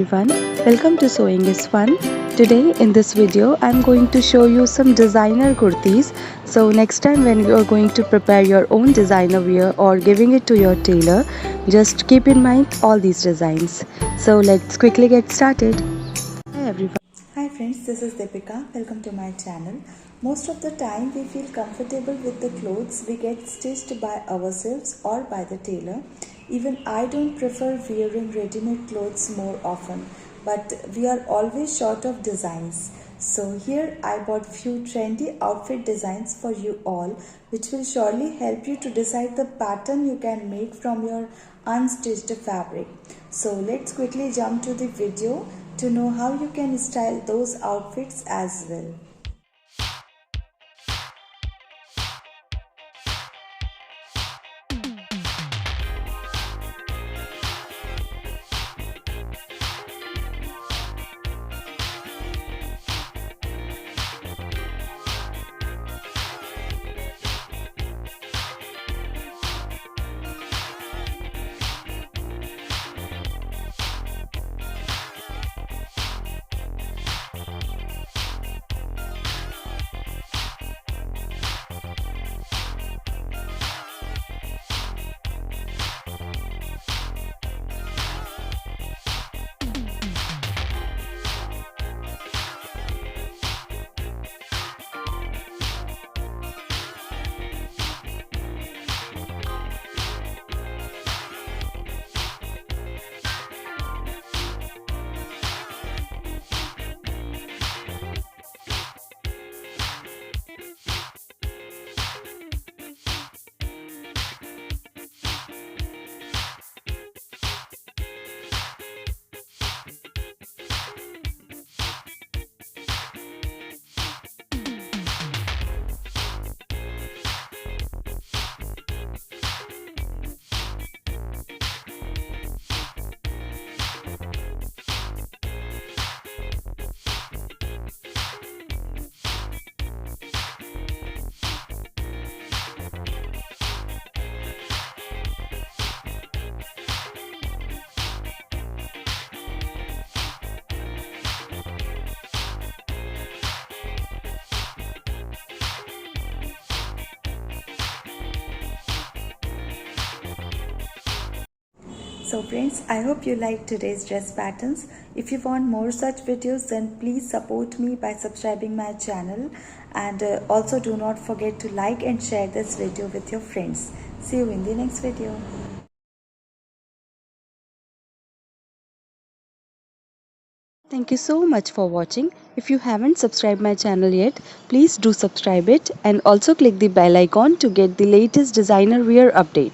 everyone, welcome to Sewing is Fun. Today in this video I am going to show you some designer kurtis. So next time when you are going to prepare your own designer wear or giving it to your tailor, just keep in mind all these designs. So let's quickly get started. Hi everyone. Hi friends, this is Deepika. Welcome to my channel. Most of the time we feel comfortable with the clothes we get stitched by ourselves or by the tailor. Even I don't prefer wearing ready-made clothes more often, but we are always short of designs. So here I bought few trendy outfit designs for you all, which will surely help you to decide the pattern you can make from your unstitched fabric. So let's quickly jump to the video to know how you can style those outfits as well. So friends, I hope you liked today's dress patterns. If you want more such videos, then please support me by subscribing my channel, and also do not forget to like and share this video with your friends. See you in the next video. Thank you so much for watching. If you haven't subscribed my channel yet, please do subscribe it and also click the bell icon to get the latest designer wear update.